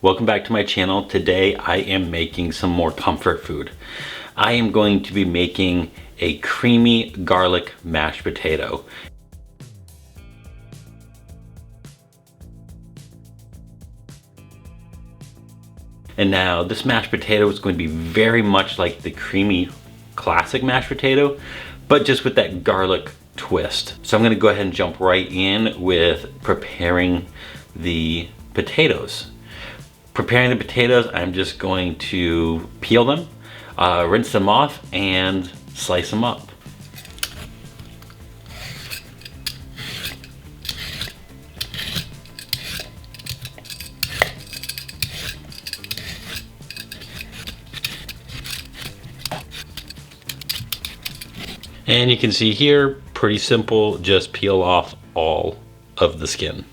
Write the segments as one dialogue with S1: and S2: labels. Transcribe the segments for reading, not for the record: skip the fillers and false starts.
S1: Welcome back to my channel. Today I am making some more comfort food. I am going to be making a creamy garlic mashed potato. And now this mashed potato is going to be very much like the creamy classic mashed potato, but just with that garlic twist. So I'm going to go ahead and jump right in with preparing the potatoes. Preparing the potatoes, I'm just going to peel them, rinse them off, and slice them up. And you can see here, pretty simple, just peel off all of the skin.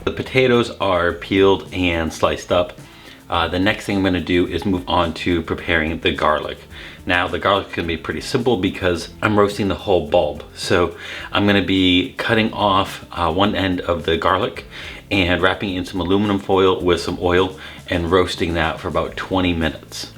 S1: The potatoes are peeled and sliced up. The next thing I'm going to do is move on to preparing the garlic. Now the garlic can be pretty simple because I'm roasting the whole bulb. So I'm going to be cutting off one end of the garlic and wrapping it in some aluminum foil with some oil and roasting that for about 20 minutes.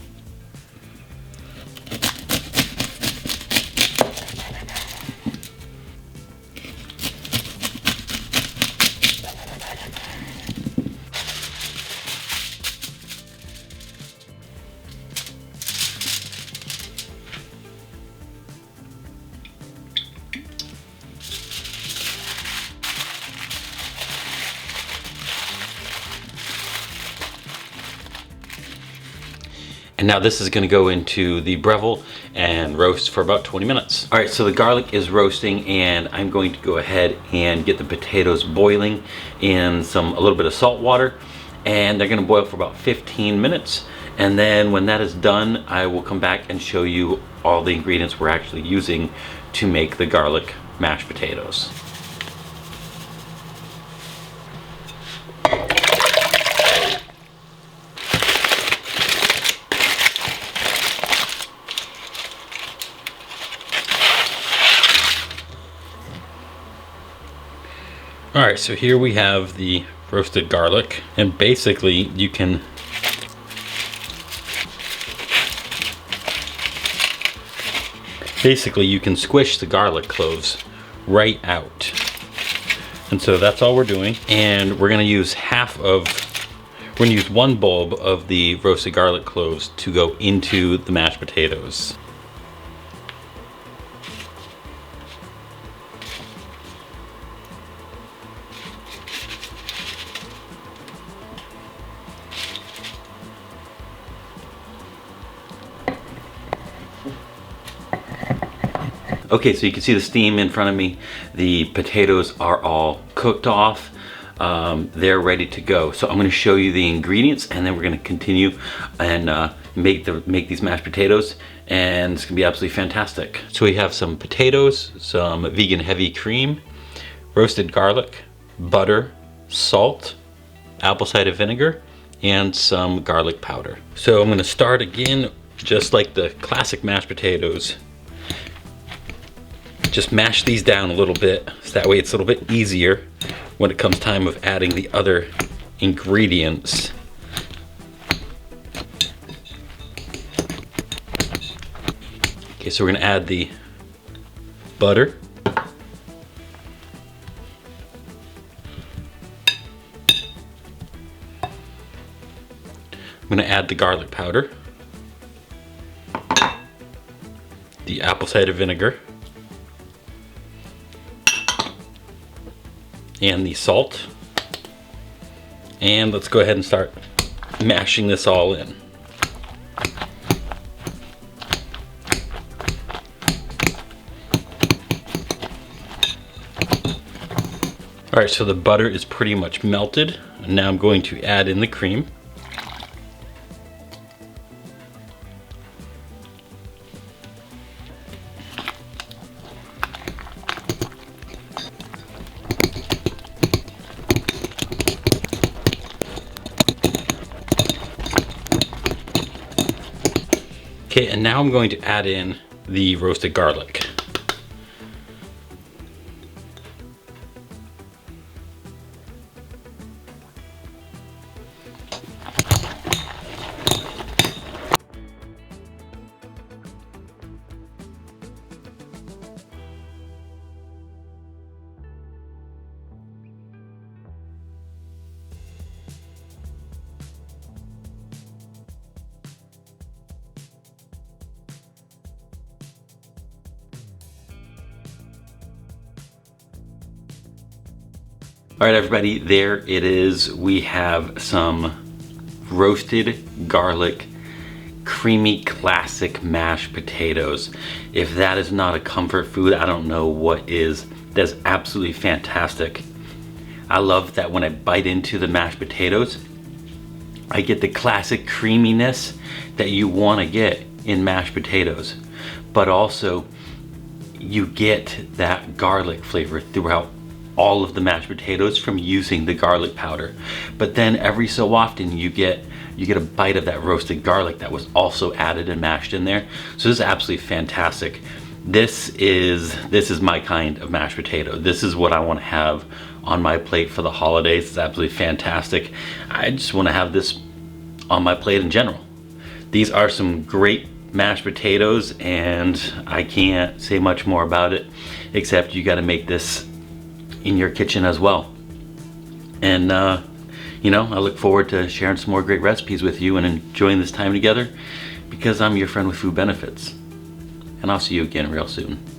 S1: And now this is going to go into the Breville and roast for about 20 minutes. All right, so the garlic is roasting and I'm going to go ahead and get the potatoes boiling in a little bit of salt water, and they're going to boil for about 15 minutes. And then when that is done, I will come back and show you all the ingredients we're actually using to make the garlic mashed potatoes. All right, so here we have the roasted garlic, and basically you can squish the garlic cloves right out. And so that's all we're doing. And we're gonna use one bulb of the roasted garlic cloves to go into the mashed potatoes. Okay, so you can see the steam in front of me. The potatoes are all cooked off. They're ready to go. So I'm going to show you the ingredients, and then we're going to continue and make these mashed potatoes, and it's going to be absolutely fantastic. So we have some potatoes, some vegan heavy cream, roasted garlic, butter, salt, apple cider vinegar, and some garlic powder. So I'm going to start again just like the classic mashed potatoes. Just mash these down a little bit, so that way it's a little bit easier when it comes time of adding the other ingredients. Okay, so we're gonna add the butter. I'm gonna add the garlic powder, the apple cider vinegar, and the salt. And let's go ahead and start mashing this all in. All right, so the butter is pretty much melted. And now I'm going to add in the cream. Okay, and now I'm going to add in the roasted garlic. All right, everybody, there it is. We have some roasted garlic, creamy classic mashed potatoes. If that is not a comfort food, I don't know what is. That's absolutely fantastic. I love that when I bite into the mashed potatoes, I get the classic creaminess that you want to get in mashed potatoes, but also you get that garlic flavor throughout all of the mashed potatoes from using the garlic powder. But then every so often you get a bite of that roasted garlic that was also added and mashed in there. So this is absolutely fantastic. This is my kind of mashed potato. This is what I want to have on my plate for the holidays. It's absolutely fantastic. I just want to have this on my plate in general. These are some great mashed potatoes, and I can't say much more about it except you got to make this in your kitchen as well. And you know, I look forward to sharing some more great recipes with you and enjoying this time together, because I'm your friend with food benefits. And I'll see you again real soon.